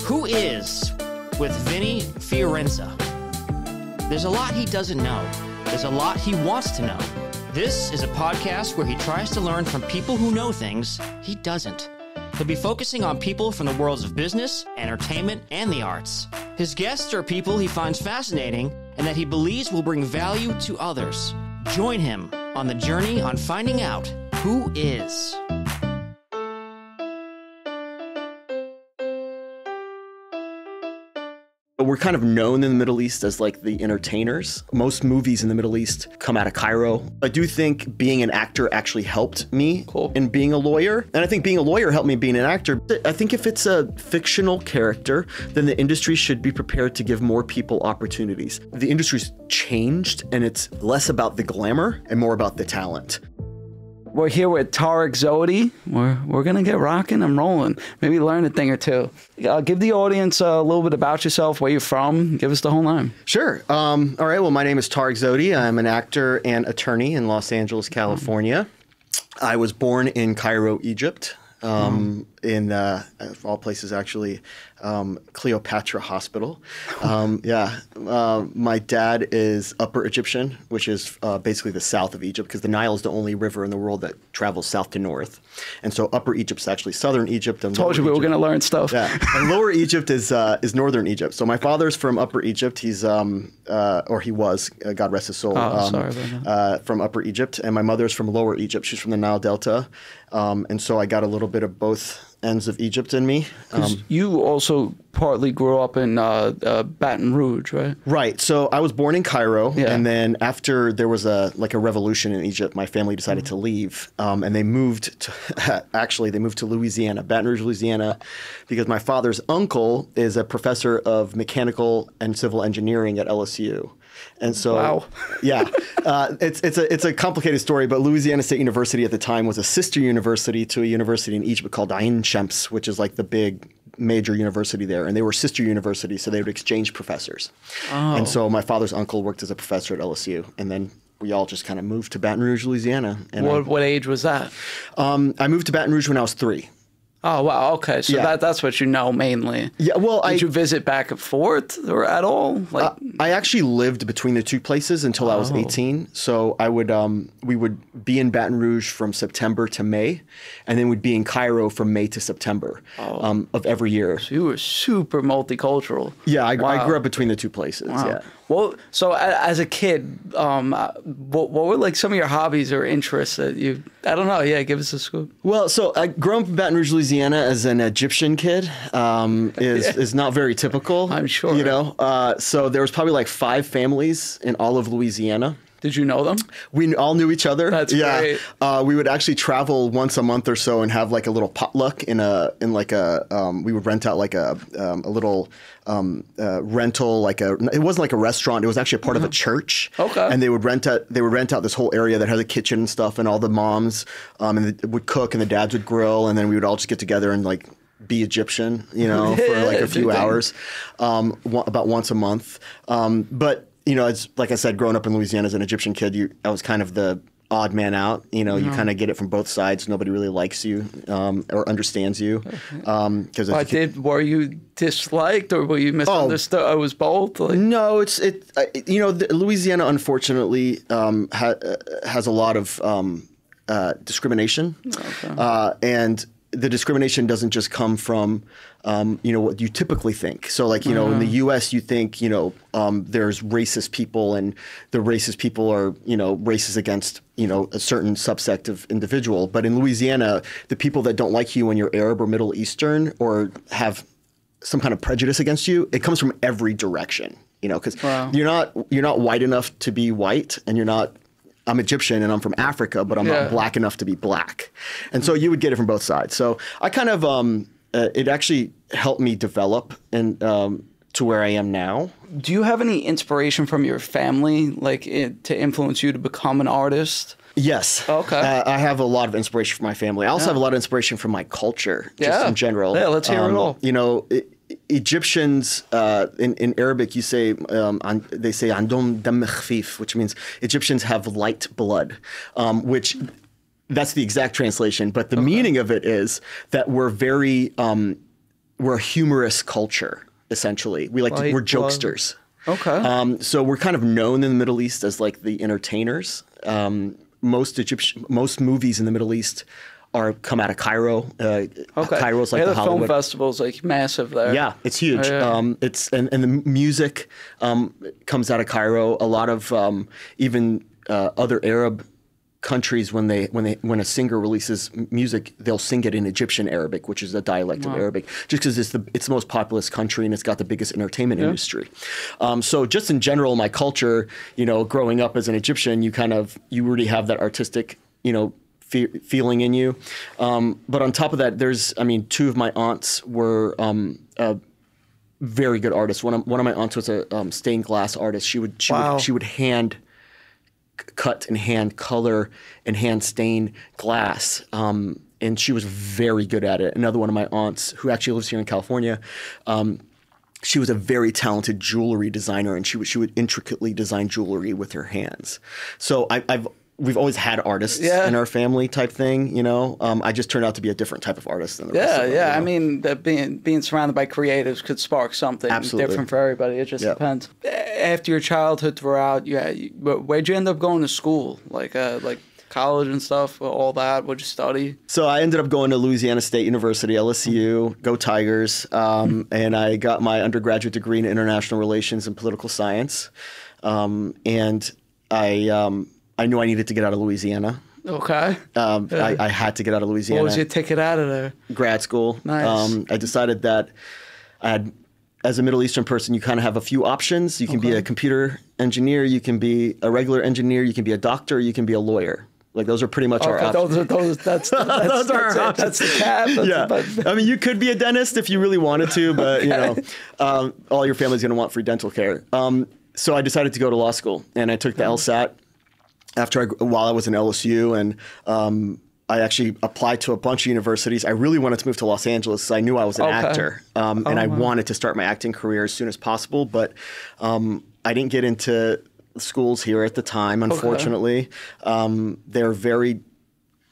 Who is with Vinny Fiorenza? There's a lot he doesn't know. There's a lot he wants to know. This is a podcast where he tries to learn from people who know things he doesn't. He'll be focusing on people from the worlds of business, entertainment, and the arts. His guests are people he finds fascinating and that he believes will bring value to others. Join him on the journey on finding out who is. We're kind of known in the Middle East as like the entertainers. Most movies in the Middle East come out of Cairo. I do think being an actor actually helped me in being a lawyer. And I think being a lawyer helped me being an actor. I think if it's a fictional character, then the industry should be prepared to give more people opportunities. The industry's changed and it's less about the glamour and more about the talent. We're here with Tarek Zohdy. We're going to get rocking and rolling. Maybe learn a thing or two. Give the audience a little bit about yourself, where you're from. Give us the whole nine. Sure. All right. Well, my name is Tarek Zohdy. I'm an actor and attorney in Los Angeles, California. I was born in Cairo, Egypt. In of all places, actually, Cleopatra Hospital. My dad is Upper Egyptian, which is basically the south of Egypt, because the Nile is the only river in the world that travels south to north. And so Upper Egypt's actually southern Egypt. And Told you we were going to learn stuff. Yeah. And Lower Egypt is northern Egypt. So my father's from Upper Egypt. He's or he was, God rest his soul, from Upper Egypt. And my mother's from Lower Egypt. She's from the Nile Delta. And so I got a little bit of both ends of Egypt in me. You also partly grew up in Baton Rouge, right? Right. So I was born in Cairo, and then after there was a revolution in Egypt, my family decided to leave, and they moved to Louisiana, Baton Rouge, Louisiana, because my father's uncle is a professor of mechanical and civil engineering at LSU. And so, it's a complicated story, but Louisiana State University at the time was a sister university to a university in Egypt called Ain Shams, which is like the big major university there. And they were sister universities, so they would exchange professors. Oh. And so my father's uncle worked as a professor at LSU, and then we all just kind of moved to Baton Rouge, Louisiana. And what age was that? I moved to Baton Rouge when I was 3. Oh, wow. Okay. So that's what you know mainly. Yeah. Well, Did you visit back and forth or at all? I actually lived between the two places until I was 18. So we would be in Baton Rouge from September to May, and then we'd be in Cairo from May to September of every year. So you were super multicultural. Yeah. I grew up between the two places. Wow. Yeah. Well, so as a kid, what were like some of your hobbies or interests that you, I don't know. Yeah. Give us a scoop. Well, so I grew up in Baton Rouge, Louisiana as an Egyptian kid is not very typical. I'm sure. You know, so there was probably like 5 families in all of Louisiana. Did you know them? We all knew each other. That's great. We would actually travel once a month or so and have like a little potluck we would rent out like a little rental, it wasn't like a restaurant. It was actually a part of a church. Okay. And they would rent out this whole area that had a kitchen and stuff, and all the moms and they would cook and the dads would grill, and then we would all just get together and like be Egyptian, for like a few hours, about once a month. But you know, it's like I said, growing up in Louisiana as an Egyptian kid, I was kind of the odd man out. You know, you kind of get it from both sides. Nobody really likes you or understands you. Were you disliked or were you misunderstood? It was both? No, Louisiana, unfortunately, has a lot of discrimination. Okay. And the discrimination doesn't just come from, what you typically think. So in the U.S., you think, there's racist people and the racist people are, racist against, a certain subsect of individual. But in Louisiana, the people that don't like you when you're Arab or Middle Eastern or have some kind of prejudice against you, it comes from every direction, because you're not white enough to be white, and I'm Egyptian and I'm from Africa, but I'm not black enough to be black. And so you would get it from both sides. So I kind of, it actually helped me develop to where I am now. Do you have any inspiration from your family, to influence you to become an artist? Yes. Okay. I have a lot of inspiration from my family. I also have a lot of inspiration from my culture, just in general. Yeah, let's hear it all. Egyptians, in Arabic, they say "andum dam khfif," which means Egyptians have light blood, which that's the exact translation. But the meaning of it is that we're very we're a humorous culture, essentially. We're jokesters. Okay. So we're kind of known in the Middle East as like the entertainers. Most movies in the Middle East come out of Cairo. Cairo's like the Hollywood. Film festival's like massive there. Yeah, it's huge. It's and the music comes out of Cairo. A lot of even other Arab countries, when a singer releases music, they'll sing it in Egyptian Arabic, which is a dialect of Arabic, just because it's the most populous country and it's got the biggest entertainment industry. So just in general, my culture, growing up as an Egyptian, you already have that artistic, feeling in you. But on top of that, two of my aunts were very good artists. One of my aunts was a stained glass artist. She would hand cut and hand color and hand stain glass. And she was very good at it. Another one of my aunts, who actually lives here in California, she was a very talented jewelry designer, and she would intricately design jewelry with her hands. So we've always had artists in our family type thing, I just turned out to be a different type of artist than the rest of them. I mean, being surrounded by creatives could spark something different for everybody. It just depends. After your childhood throughout, where'd you end up going to school? Like college and stuff, all that? What'd you study? So I ended up going to Louisiana State University, LSU, go Tigers, and I got my undergraduate degree in international relations and political science. And I knew I needed to get out of Louisiana. Okay. I had to get out of Louisiana. What was your ticket out of there? Grad school. Nice. I decided that as a Middle Eastern person, you kind of have a few options. You can be a computer engineer, you can be a regular engineer, you can be a doctor, you can be a lawyer. Like, those are pretty much our options. That's our options. That's the cap. You could be a dentist if you really wanted to, but all your family's going to want free dental care. So I decided to go to law school, and I took the LSAT while I was in LSU, and I actually applied to a bunch of universities. I really wanted to move to Los Angeles because I knew I was an actor, and I wanted to start my acting career as soon as possible. But I didn't get into schools here at the time, unfortunately. They're very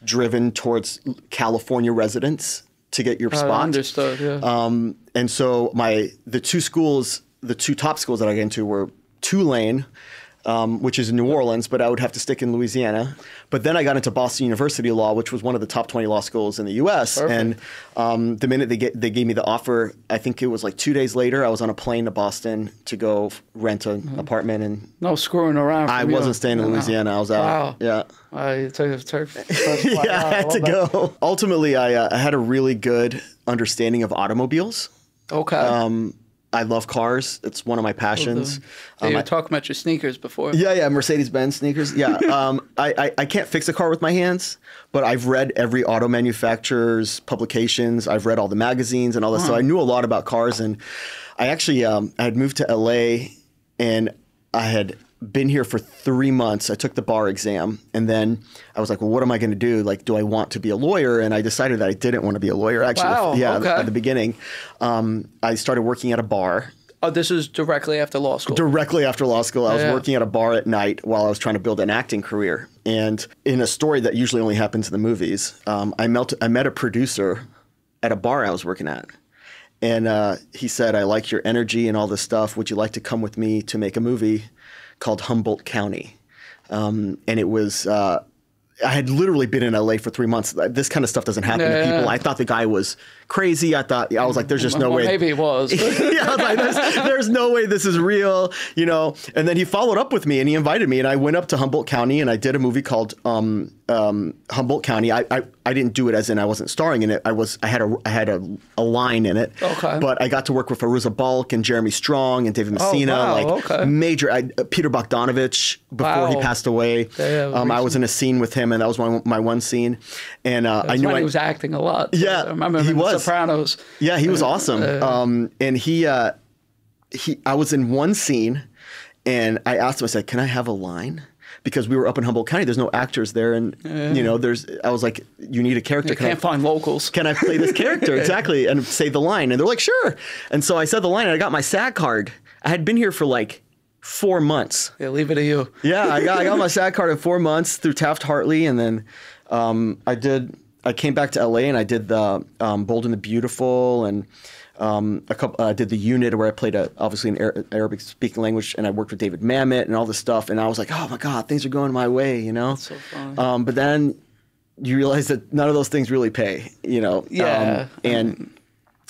driven towards California residents to get your spot. Understood, yeah. And so the two top schools that I got into were Tulane, which is in New Orleans, but I would have to stick in Louisiana. But then I got into Boston University Law, which was one of the top 20 law schools in the U.S. Perfect. And the minute they gave me the offer, I think it was like 2 days later, I was on a plane to Boston to go rent an apartment. And no screwing around. I wasn't staying in Louisiana. I was out. Wow. Yeah. You took I had to go. Ultimately, I had a really good understanding of automobiles. Okay. I love cars. It's one of my passions. You were talking about your sneakers before. Yeah, Mercedes-Benz sneakers. Yeah, I can't fix a car with my hands, but I've read every auto manufacturer's publications. I've read all the magazines and all this, so I knew a lot about cars. And I actually I had moved to LA, and I had been here for 3 months. I took the bar exam, and then I was like, well, what am I going to do? Like, do I want to be a lawyer? And I decided that I didn't want to be a lawyer, actually. Wow, at the beginning. I started working at a bar. Oh, this is directly after law school? Directly after law school. I was working at a bar at night while I was trying to build an acting career. And in a story that usually only happens in the movies, I met a producer at a bar I was working at. And he said, I like your energy and all this stuff. Would you like to come with me to make a movie called Humboldt County? And it was, I had literally been in LA for 3 months. This kind of stuff doesn't happen to people. I thought the guy was crazy. I was like, there's just no way. Maybe he was. Yeah, I was like, there's no way this is real, And then he followed up with me, and he invited me, and I went up to Humboldt County, and I did a movie called Humboldt County. I didn't do it as in I wasn't starring in it. I had a line in it. Okay. But I got to work with Aruza Balk and Jeremy Strong and David Messina, major. Peter Bogdanovich before he passed away. I was in a scene with him, and that was my one scene. And I knew he was acting a lot. Yeah, I remember him in The Sopranos. Yeah, he was awesome. And I was in one scene, and I asked him. I said, "Can I have a line?" Because we were up in Humboldt County, there's no actors there, and I was like, you need a character. You can't find locals. Can I play this character? Exactly, and say the line. And they're like, sure. And so I said the line, and I got my SAG card. I had been here for like 4 months. Yeah, leave it to you. Yeah, I got my SAG card in 4 months through Taft-Hartley, and then I came back to LA, and I did the Bold and the Beautiful, and did the unit where I played obviously an Arabic speaking language, and I worked with David Mamet and all this stuff. And I was like, oh my God, things are going my way, you know? That's so funny. But then you realize that none of those things really pay, you know? Yeah. And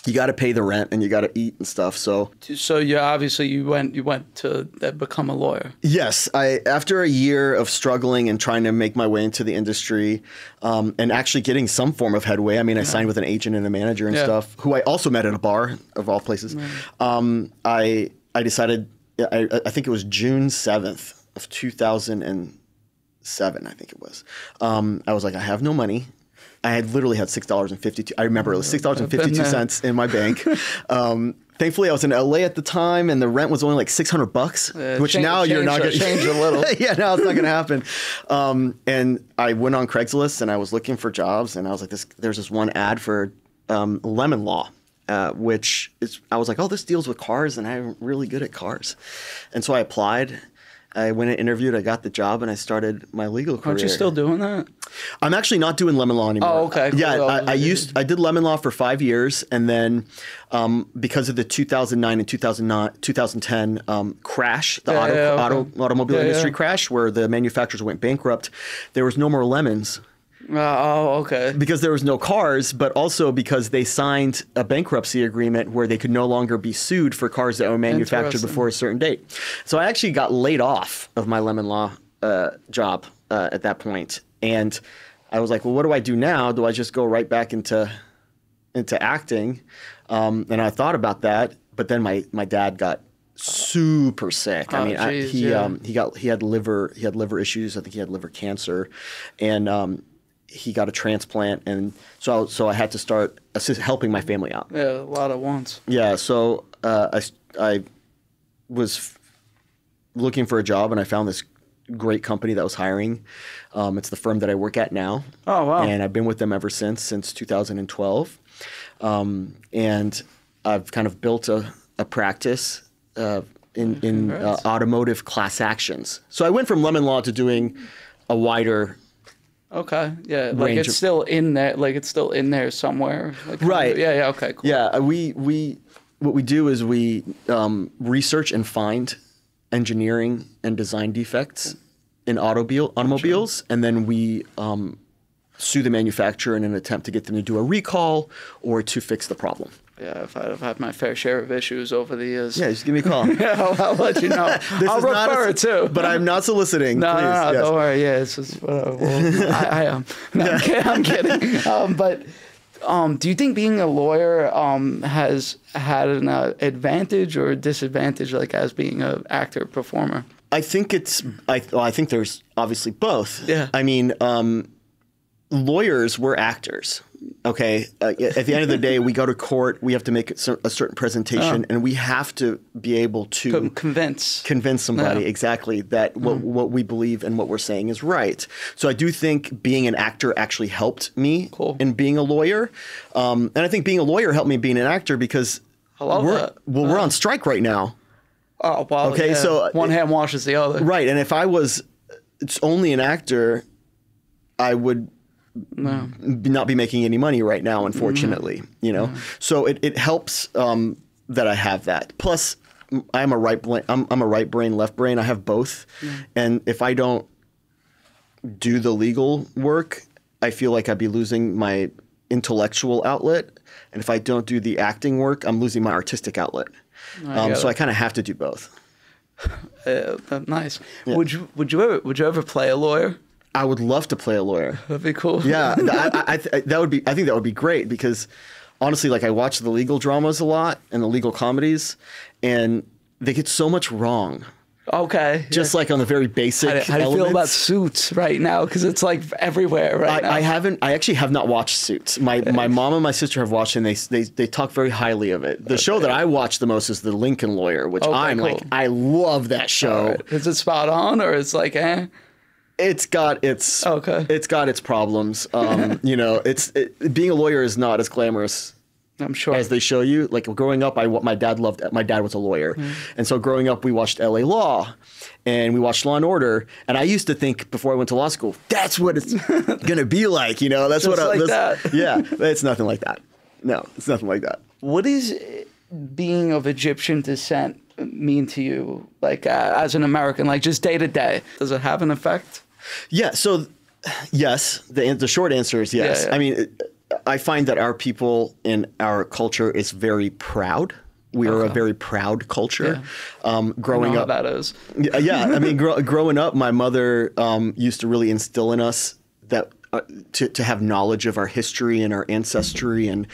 you got to pay the rent and you got to eat and stuff. So you obviously you went to become a lawyer. Yes, after a year of struggling and trying to make my way into the industry, and actually getting some form of headway. I mean, I signed with an agent and a manager and stuff, who I also met at a bar of all places. I decided, I think it was June 7th of 2007. I think it was. I was like, I have no money. I had literally had $6.52. I remember it was $6.52 in my bank. Thankfully, I was in LA at the time, and the rent was only like $600, which now you're not going to change a little. Yeah, now it's not going to happen. And I went on Craigslist and I was looking for jobs, and I was like, there's this one ad for lemon law. Which is, I was like, oh, this deals with cars, and I'm really good at cars. And so I applied. I went and interviewed, I got the job, and I started my legal career. Aren't you still doing that? I'm actually not doing lemon law anymore. Oh, okay. Cool. Yeah, I did lemon law for 5 years, and then because of the 2009 and 2010 crash, the automobile industry crash, where the manufacturers went bankrupt, there was no more lemons. Okay. Because there was no cars, but also because they signed a bankruptcy agreement where they could no longer be sued for cars that were manufactured before a certain date. So I actually got laid off of my lemon law job at that point. And I was like, well, what do I do now? Do I just go right back into acting? And I thought about that, but then my dad got super sick. He had liver issues. I think he had liver cancer, and he got a transplant, and so I had to start helping my family out. Yeah, a lot at once. Yeah, so I was looking for a job, and I found this great company that was hiring. It's the firm that I work at now. Oh, wow. And I've been with them ever since 2012. And I've kind of built a practice in automotive class actions. So I went from lemon law to doing a wider like it's still in there. Like it's still in there somewhere. Like, right. Yeah. Okay. Cool. Yeah. What we do is we research and find engineering and design defects in automobiles, and then we sue the manufacturer in an attempt to get them to do a recall or to fix the problem. Yeah, I've had my fair share of issues over the years. Yeah, just give me a call. I'll let you know. I'll refer it too. But I'm not soliciting. No, please. No, yes. Don't worry. Yeah, it's just, I am. No, I'm kidding. But do you think being a lawyer has had an advantage or disadvantage, like as being an actor performer? I think I think there's obviously both. Yeah. I mean, lawyers, we're actors. Okay. At the end of the day, we go to court. We have to make a certain presentation, and we have to be able to convince somebody exactly that what we believe and what we're saying is right. So I do think being an actor actually helped me in being a lawyer, and I think being a lawyer helped me being an actor because we're on strike right now. Oh, wow. Okay, yeah. so one hand washes the other. Right, and if I was only an actor, I would not be making any money right now, unfortunately. You know, so it helps that I have that. Plus, I'm a right brain, left brain. I have both, and if I don't do the legal work, I feel like I'd be losing my intellectual outlet, and if I don't do the acting work, I'm losing my artistic outlet. So I kind of have to do both. Nice. Yeah. Would you ever play a lawyer? I would love to play a lawyer. That'd be cool. Yeah, I think that would be great because honestly, like I watch the legal dramas a lot and the legal comedies, and they get so much wrong. Okay. Just like on the very basic How do you feel about Suits right now? Because it's like everywhere now. I actually have not watched Suits. My mom and my sister have watched it, and they talk very highly of it. The show that I watch the most is The Lincoln Lawyer, which I love that show. Right. Is it spot on or it's like It's got its problems. Being a lawyer is not as glamorous, I'm sure, as they show you. Like growing up, my dad was a lawyer, and so growing up we watched L.A. Law, and we watched Law and Order. And I used to think before I went to law school, that's what it's gonna be like. You know, that's that. Yeah, it's nothing like that. No, it's nothing like that. What is being of Egyptian descent mean to you, like as an American, like just day to day? Does it have an effect? Yeah. So, yes. The short answer is yes. Yeah. I mean, I find that our people in our culture is very proud. We are a very proud culture. Yeah. Growing up, how that is. Yeah. I mean, growing up, my mother used to really instill in us that. To have knowledge of our history and our ancestry, and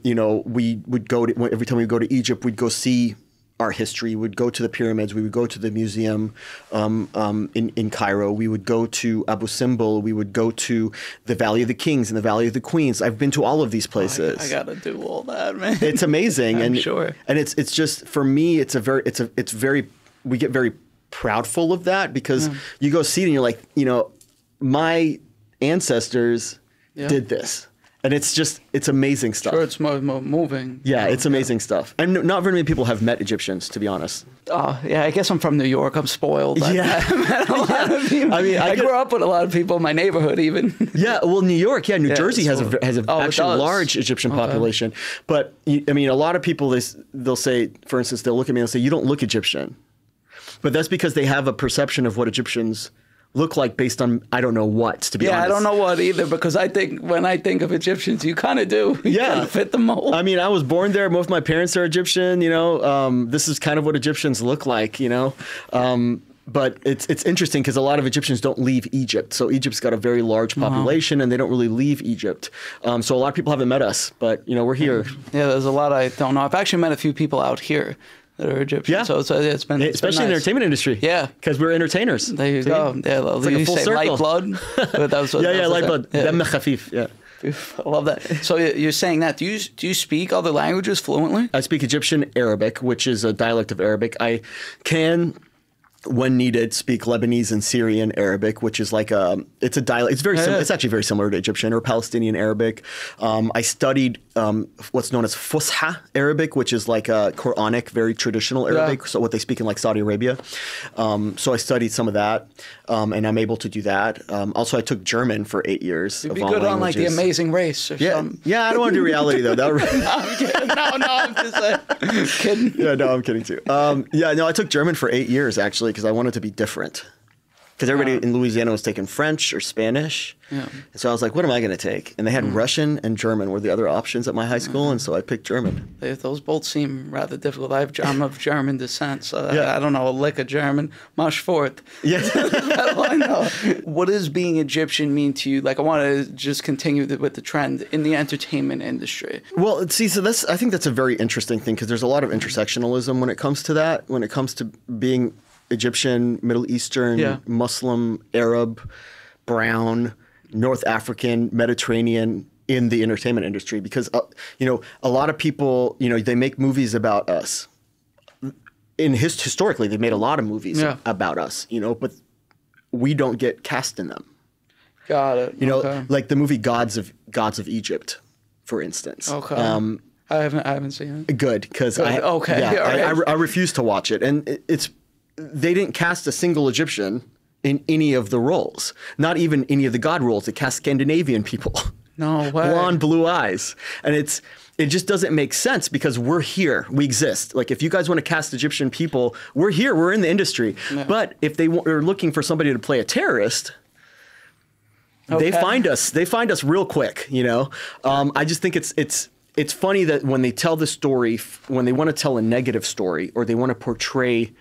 you know, we would go to, every time we go to Egypt, we'd go see our history. We'd go to the pyramids. We would go to the museum in Cairo. We would go to Abu Simbel. We would go to the Valley of the Kings and the Valley of the Queens. I've been to all of these places. I gotta do all that, man. It's amazing, I'm sure. And it's just, for me, it's very we get very proudful of that, because you go see it and you're like, you know, my ancestors did this, and it's amazing stuff. Sure, it's moving. Yeah, it's amazing stuff, and not very many people have met Egyptians, to be honest. Oh yeah, I guess I'm from New York. I'm spoiled. Yeah, I met a lot of people. I mean, I grew up with a lot of people in my neighborhood, even. Yeah, well, New York, New Jersey has a actually large Egyptian population, but I mean, a lot of people they'll say, for instance, they'll look at me and say, "You don't look Egyptian," but that's because they have a perception of what Egyptians look like based on I don't know what, to be honest. Yeah, I don't know what either, because I think when I think of Egyptians, you kind of do. You kind of fit the mold. I mean, I was born there. Both my parents are Egyptian. You know, this is kind of what Egyptians look like. You know, but it's interesting because a lot of Egyptians don't leave Egypt. So Egypt's got a very large population, and they don't really leave Egypt. So a lot of people haven't met us, but you know, we're here. Yeah, there's a lot I don't know. I've actually met a few people out here that are Egyptian. Yeah. So it's been especially in the entertainment industry. Yeah. Because we're entertainers. There you go. Yeah, it's like a full circle. Lifeblood. Lifeblood. Dam khafif. Yeah. I love that. So you're saying that. Do you speak other languages fluently? I speak Egyptian Arabic, which is a dialect of Arabic. I can, when needed, speak Lebanese and Syrian Arabic, which is like it's a dialect. It's very it's actually very similar to Egyptian or Palestinian Arabic. I studied what's known as Fusha Arabic, which is like a Quranic, very traditional Arabic. So what they speak in like Saudi Arabia. So I studied some of that, and I'm able to do that. Also, I took German for 8 years. You'd be good on like The Amazing Race or something. Yeah, I don't want to do reality though. That I'm kidding. No, I'm just kidding. Yeah, no, I'm kidding too. I took German for 8 years actually, because I wanted to be different. Because everybody in Louisiana was taking French or Spanish. Yeah. And so I was like, what am I going to take? And they had Russian and German were the other options at my high school, and so I picked German. Those both seem rather difficult. I'm of German descent, so I don't know a lick of German. Mach fort. Yeah. That's all I know. What does being Egyptian mean to you? Like, I want to just continue with the trend in the entertainment industry. Well, see, so I think that's a very interesting thing, because there's a lot of intersectionalism when it comes to that, when it comes to being Egyptian, Middle Eastern, Muslim, Arab, brown, North African, Mediterranean in the entertainment industry, because a lot of people, they make movies about us. Historically, they made a lot of movies about us, but we don't get cast in them. Got it. Like the movie Gods of Egypt, for instance. Okay. I haven't seen it. Good, because I refuse to watch it, and they didn't cast a single Egyptian in any of the roles, not even any of the god roles. They cast Scandinavian people. No way. Blonde, blue eyes. And it just doesn't make sense, because we're here. We exist. Like, if you guys want to cast Egyptian people, we're here. We're in the industry. Yeah. But if they are looking for somebody to play a terrorist, they find us. They find us real quick, I just think it's funny that when they tell the story, when they want to tell a negative story, or they want to portray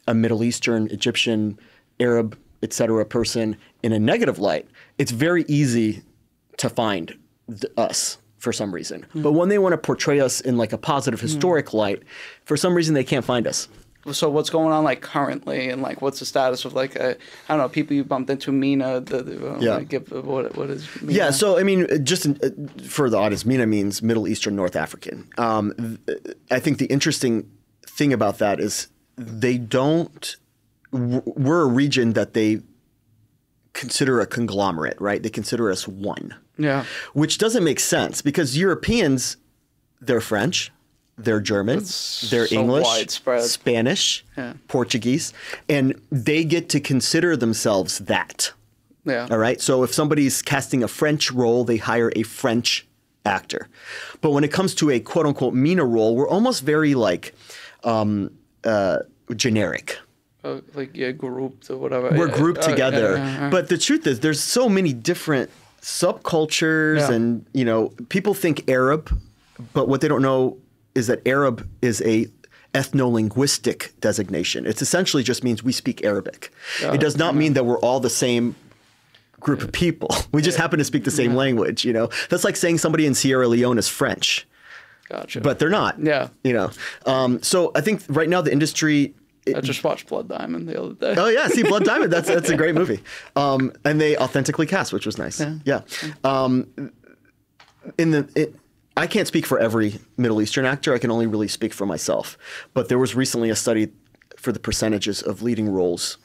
a Middle Eastern, Egyptian, Arab, etc. person in a negative light, it's very easy to find us for some reason. But when they want to portray us in like a positive historic light, for some reason they can't find us. So what's going on like currently, and like what's the status of like I don't know, people you bumped into? Mina, what is Mina? Yeah, so I mean, just for the audience, Mina means Middle Eastern, North African. I think the interesting thing about that is we're a region that they consider a conglomerate, right? They consider us one. Yeah. Which doesn't make sense, because Europeans, they're French, they're German, they're English, widespread. Spanish, Portuguese, and they get to consider themselves that. Yeah. All right? So if somebody's casting a French role, they hire a French actor. But when it comes to a quote unquote Mina role, we're almost very like generic. Like grouped or whatever. We're grouped together. But the truth is there's so many different subcultures and, you know, people think Arab, but what they don't know is that Arab is a ethno-linguistic designation. It essentially just means we speak Arabic. It does not mean that we're all the same group of people. We just happen to speak the same language, you know. That's like saying somebody in Sierra Leone is French. Gotcha. But they're not. Yeah. You know. So I think right now the industry... I just watched Blood Diamond the other day. Oh yeah, see Blood Diamond. That's a great movie. And they authentically cast, which was nice. Yeah. I can't speak for every Middle Eastern actor. I can only really speak for myself. But there was recently a study for the percentages of leading roles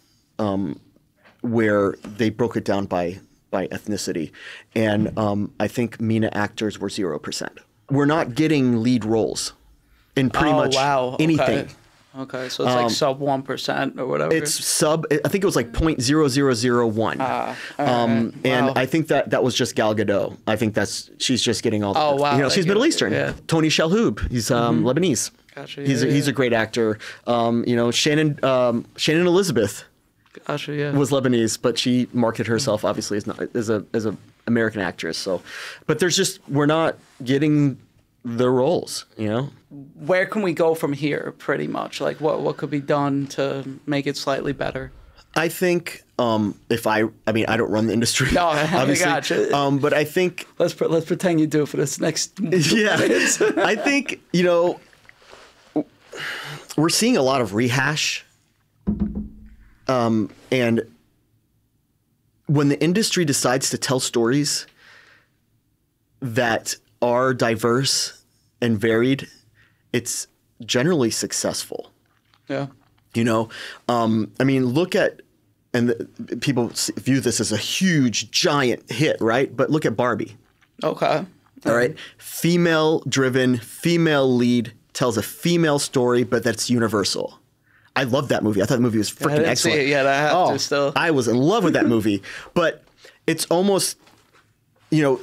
where they broke it down by ethnicity. And I think MENA actors were 0%. We're not getting lead roles in pretty much anything. Okay, so it's like sub 1% or whatever. It's sub. I think it was like 0.0001. And I think that was just Gal Gadot. I think she's just getting all. Oh wow! You know, she's Middle Eastern. Yeah. Tony Shalhoub. He's Lebanese. Gotcha. He's a great actor. You know, Shannon Elizabeth. Gotcha. Yeah. Was Lebanese, but she marketed herself obviously as a American actress. So, but we're not getting the roles, you know. Where can we go from here, pretty much? Like, what could be done to make it slightly better? I think I don't run the industry. No, obviously. Gotcha. But I think let's pretend you do for this next. Yeah, I think, you know, we're seeing a lot of rehash, and when the industry decides to tell stories that are diverse and varied, it's generally successful. Yeah. You know, I mean, look at, and people view this as a huge, giant hit, right? But look at Barbie. Okay. All right. Female-driven, female lead, tells a female story, but that's universal. I love that movie. I thought the movie was freaking excellent. See it yet. I have to still. I was in love with that movie. But it's almost, you know,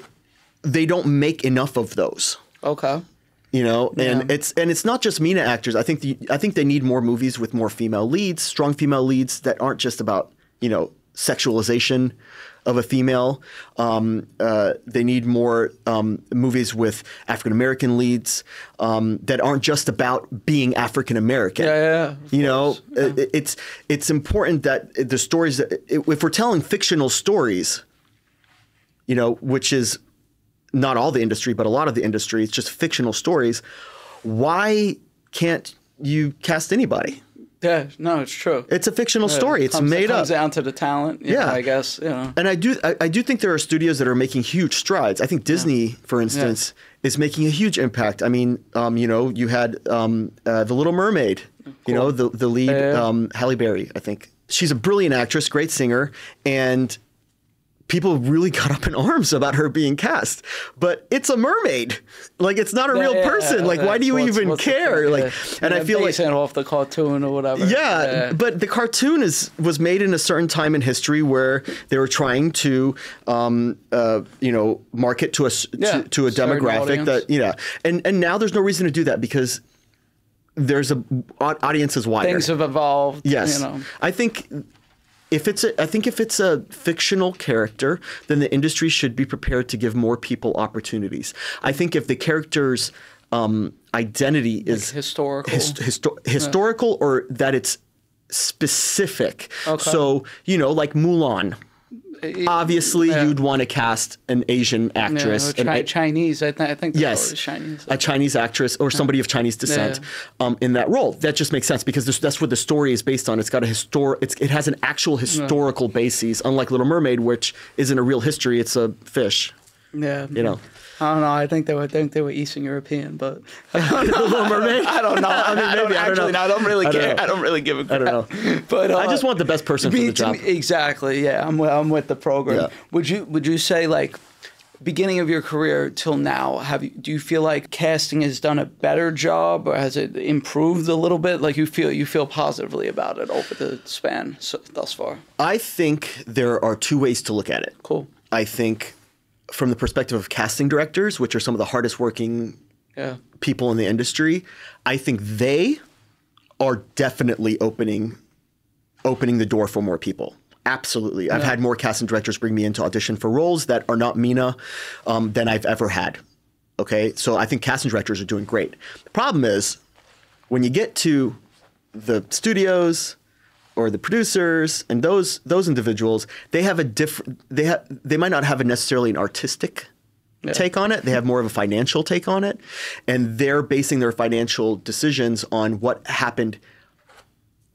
they don't make enough of those. Okay. You know, and it's not just MENA actors. I think they need more movies with more female leads, strong female leads that aren't just about, you know, sexualization of a female. They need more movies with African American leads that aren't just about being African American. Yeah. You know, it's important that the stories if we're telling fictional stories, you know, which is not all the industry, but a lot of the industry, it's just fictional stories. Why can't you cast anybody? Yeah, no, it's true. It's a fictional story. It's made up. It comes down to the talent. Yeah, I guess. You know. And I do think there are studios that are making huge strides. I think Disney, for instance, is making a huge impact. I mean, you know, you had The Little Mermaid. Cool. You know, the lead, Halle Berry. I think she's a brilliant actress, great singer, and people really got up in arms about her being cast, but it's a mermaid. Like, it's not a real person. Like, why do you even care? Like, and I feel like basing it off the cartoon or whatever. Yeah, but the cartoon was made in a certain time in history where they were trying to, you know, market to a demographic that and now there's no reason to do that because there's audience is wider. Things have evolved. Yes, you know. I think if it's a fictional character, then the industry should be prepared to give more people opportunities. I think if the character's identity is like historical or that it's specific. Okay. So, you know, like Mulan. Obviously, you'd want to cast an Asian actress. Chinese. I think yes, Chinese. A Chinese actress or somebody of Chinese descent in that role. That just makes sense because that's what the story is based on. It's got it has an actual historical basis, unlike Little Mermaid, which isn't a real history. It's a fish. Yeah. You know. I don't know. I think they were Eastern European, but Little Mermaid. I don't know. I mean, maybe I don't know. I don't really care. I don't really give a crap. I don't know. But I just want the best person for the job. Exactly. Yeah, I'm with the program. Yeah. Would you say like beginning of your career till now, do you feel like casting has done a better job or has it improved a little bit? Like you feel positively about it over the span thus far? I think there are two ways to look at it. Cool. I think from the perspective of casting directors, which are some of the hardest working people in the industry, I think they are definitely opening the door for more people. Absolutely. I've had more casting directors bring me in to audition for roles that are not Mina than I've ever had. Okay. So I think casting directors are doing great. The problem is when you get to the studios or the producers and those individuals, they have a different, they might not have necessarily an artistic take on it. They have more of a financial take on it. And they're basing their financial decisions on what happened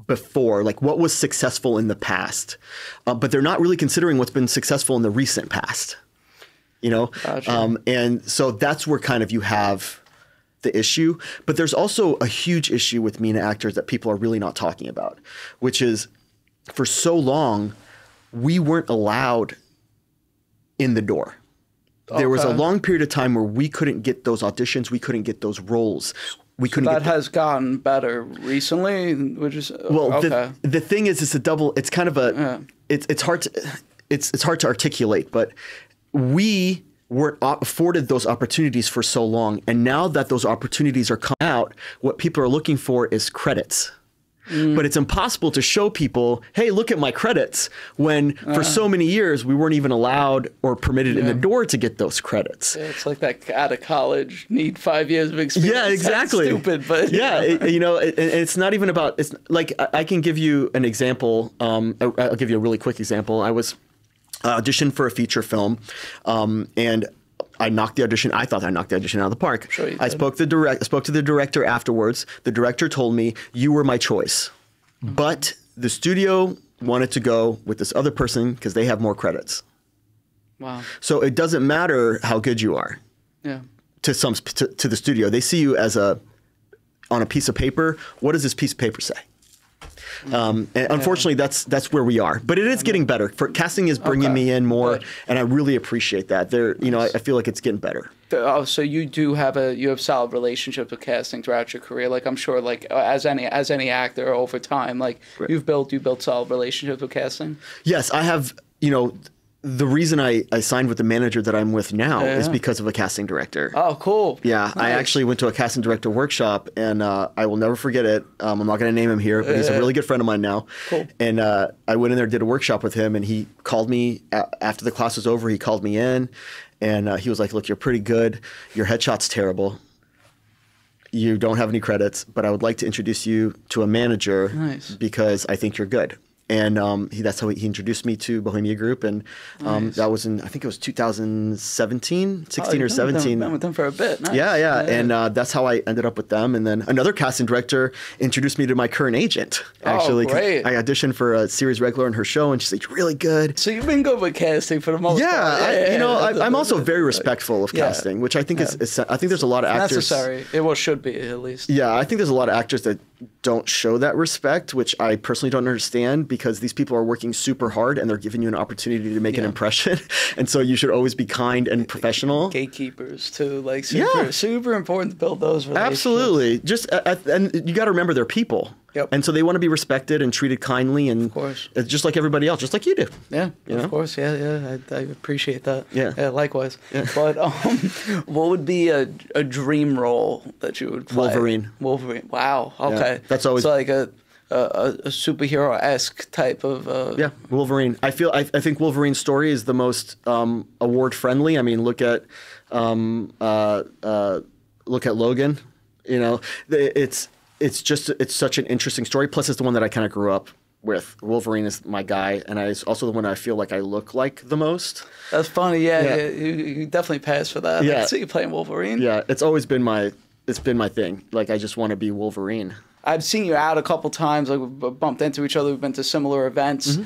before, like what was successful in the past. But they're not really considering what's been successful in the recent past, you know? Gotcha. And so that's where kind of you have the issue. But there's also a huge issue with Mina actors that people are really not talking about, which is for so long, we weren't allowed in the door. There was a long period of time where we couldn't get those auditions. We couldn't get those roles. We couldn't. That has gotten better recently, which is well. The thing is, it's a double. It's kind of a. It's hard to articulate, but we weren't afforded those opportunities for so long, and now that those opportunities are coming out, what people are looking for is credits. But it's impossible to show people, hey, look at my credits, when for so many years we weren't even allowed or permitted in the door to get those credits. Yeah, it's like that out of college, need 5 years of experience. Yeah, exactly. That's stupid, but it's not even about. It's like I can give you an example. I'll give you a really quick example. I was auditioned for a feature film, and I knocked the audition. I thought I knocked the audition out of the park. Sure I spoke to the director afterwards. The director told me, "You were my choice," but the studio wanted to go with this other person because they have more credits. Wow! So it doesn't matter how good you are. Yeah. To the studio, they see you as on a piece of paper. What does this piece of paper say? And unfortunately, that's where we are. But it is getting better. For casting is bringing me in more, and I really appreciate that. I feel like it's getting better. Oh, so you do have solid relationships with casting throughout your career. Like I'm sure, like as any actor over time, like you built solid relationships with casting. Yes, I have. The reason I signed with the manager that I'm with now is because of a casting director. Oh, cool. Yeah, nice. I actually went to a casting director workshop, and I will never forget it. I'm not going to name him here, but he's a really good friend of mine now. Cool. And I went in there, did a workshop with him, and he called me after the class was over. He called me in, and he was like, "Look, you're pretty good. Your headshot's terrible. You don't have any credits, but I would like to introduce you to a manager because I think you're good." And that's how he introduced me to Bohemia Group, and that was I think it was 2017, 16 or 17. Been with them for a bit. Nice. Yeah. And that's how I ended up with them. And then another casting director introduced me to my current agent. Actually, great. I auditioned for a series regular in her show, and she's like, "Really good." So you've been good with casting for the most part. I'm also very respectful of casting, which I think is. I think there's a lot of actors. Necessary. It should be at least. Yeah, I think there's a lot of actors that don't show that respect, which I personally don't understand, because these people are working super hard and they're giving you an opportunity to make an impression. And so you should always be kind and professional. Gatekeepers too, like super important to build those relationships. Absolutely. And you got to remember they're people. Yep. And so they want to be respected and treated kindly, and of course, just like everybody else, just like you do. Yeah, of course. Yeah. I appreciate that. Yeah. Likewise. Yeah. But what would be a dream role that you would play? Wolverine. Wow. Okay. Yeah. That's always like a superhero-esque type of. Wolverine. I think Wolverine's story is the most award-friendly. I mean, look at Logan. It's such an interesting story. Plus, it's the one that I kind of grew up with. Wolverine is my guy, and it's also the one I feel like I look like the most. That's funny. Yeah. You definitely pass for that. Yeah. I can see you playing Wolverine. Yeah, it's always been my thing. Like, I just want to be Wolverine. I've seen you out a couple times. Like, we've bumped into each other. We've been to similar events. Mm-hmm.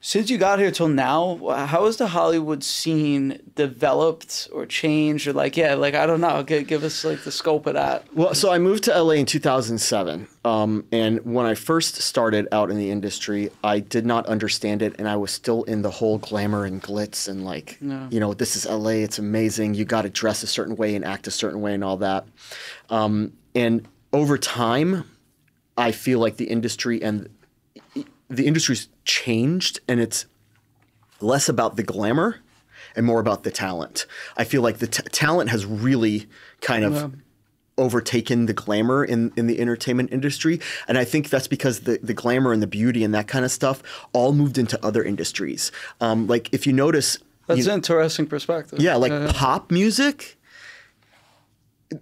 Since you got here till now, how has the Hollywood scene developed or changed? Or I don't know. Give us the scope of that. Well, so I moved to LA in 2007. And when I first started out in the industry, I did not understand it. And I was still in the whole glamour and glitz and this is LA. It's amazing. You got to dress a certain way and act a certain way and all that. And over time, I feel like the industry's changed, and it's less about the glamour and more about the talent. I feel like the talent has really kind of overtaken the glamour in the entertainment industry. And I think that's because the glamour and the beauty and that kind of stuff all moved into other industries. Like if you notice... That's an interesting perspective. Yeah, like pop music...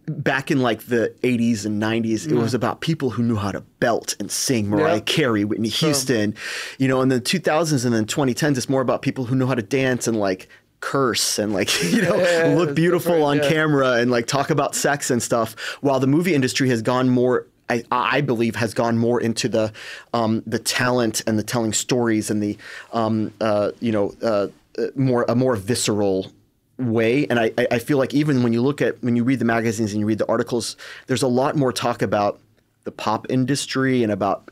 Back in like the 80s and 90s, it was about people who knew how to belt and sing. Mariah Carey, Whitney Houston, you know, in the 2000s and then 2010s, it's more about people who know how to dance and like curse and like, you know, look beautiful on camera and like talk about sex and stuff. While the movie industry has gone more, I believe, has gone more into the talent and the telling stories and the, more visceral way. And I feel like even when you read the magazines and you read the articles, there's a lot more talk about the pop industry and about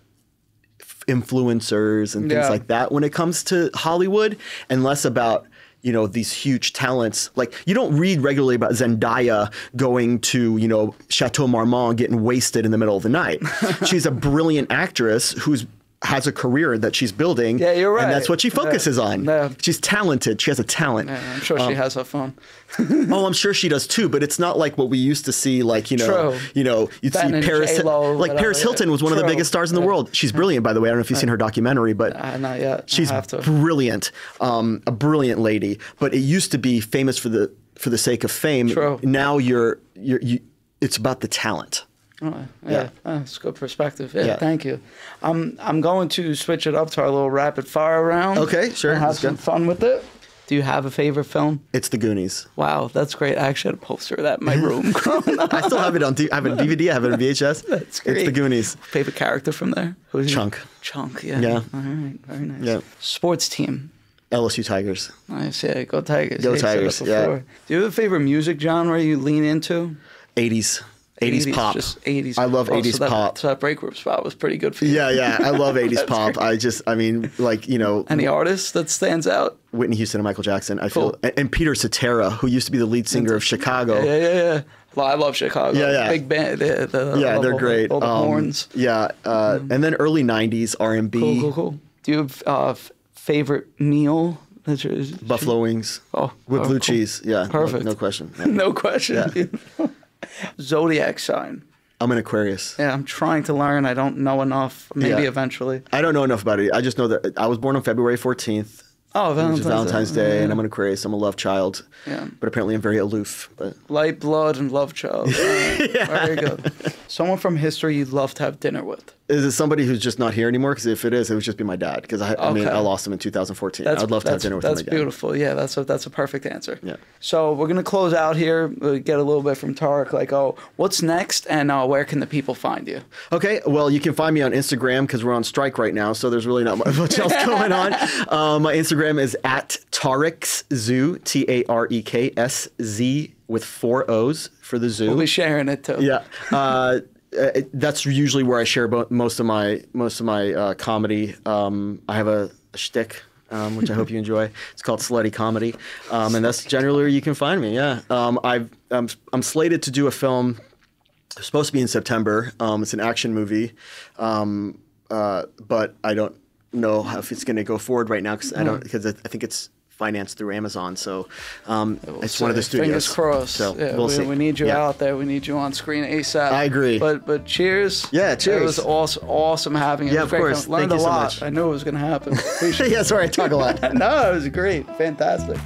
influencers and things like that when it comes to Hollywood, and less about, you know, these huge talents. Like you don't read regularly about Zendaya going to, you know, Chateau Marmont getting wasted in the middle of the night. She's a brilliant actress who's has a career that she's building. Yeah, you're right. And that's what she focuses on. Yeah. She's talented. She has a talent. Yeah, I'm sure she has her fun. Oh, I'm sure she does too. But it's not like what we used to see. Like you'd see Paris. Like Paris Hilton was one of the biggest stars in the world. She's brilliant, by the way. I don't know if you've seen her documentary, but not yet. She's brilliant. A brilliant lady. But it used to be famous for the sake of fame. True. Now it's about the talent. That's a good perspective. Thank you. I'm going to switch it up to our little rapid fire round. Okay, sure. And have some fun with it. Do you have a favorite film? It's The Goonies. Wow, that's great. I actually had a poster of that in my room growing up. I still have it on I have a DVD, I have it on VHS. That's great. It's The Goonies. Favorite character from there? Chunk. Chunk, yeah. Yeah. All right, very nice. Yeah. Sports team? LSU Tigers. Nice, yeah. Go Tigers. Go Tigers, yeah. Do you have a favorite music genre you lean into? 80s. 80s pop. Just 80s. I love 80s pop. So that break group spot was pretty good for you. Yeah. I love 80s pop. Great. Any artist that stands out? Whitney Houston and Michael Jackson. I feel, and Peter Cetera, who used to be the lead singer of Chicago. Yeah. Well, I love Chicago. Yeah. Big band. They're great. All the horns. Yeah. And then early 90s R&B. Cool. Do you have favorite meal? Buffalo wings. With blue cheese. Yeah. Perfect. No question. Yeah. No question. Yeah. Zodiac sign. I'm an Aquarius. Yeah, I'm trying to learn. I don't know enough. Maybe eventually. I don't know enough about it. I just know that I was born on February 14th. Oh, Valentine's Day, and I'm an Aquarius. I'm a love child. Yeah. But apparently I'm very aloof. But light blood and love child. Very good. Someone from history you'd love to have dinner with. Is it somebody who's just not here anymore? Because if it is, it would just be my dad. Because I lost him in 2014. I'd love to have dinner with him again. That's beautiful. Yeah, that's a perfect answer. Yeah. So we're gonna close out here. We'll get a little bit from Tarek. Like, what's next, and where can the people find you? Okay. Well, you can find me on Instagram because we're on strike right now, so there's really not much else going on. My Instagram is at Tarek's Zoo, TAREKSZ with 4 O's for the zoo. We'll be sharing it too. Yeah. That's usually where I share most of my comedy. I have a shtick, which I hope you enjoy. It's called Slutty Comedy, and that's generally where you can find me. Yeah, I'm slated to do a film. It's supposed to be in September. It's an action movie, but I don't know if it's going to go forward right now because I think it's financed through Amazon, so it's one of the studios. Fingers crossed. So we'll see. We need you out there. We need you on screen ASAP. I agree. But cheers. Yeah, cheers. It was awesome having you. Yeah, of course. Learned Thank you a lot. so much. I knew it was going to happen. Yeah, sorry, I talk a lot. No, it was great. Fantastic.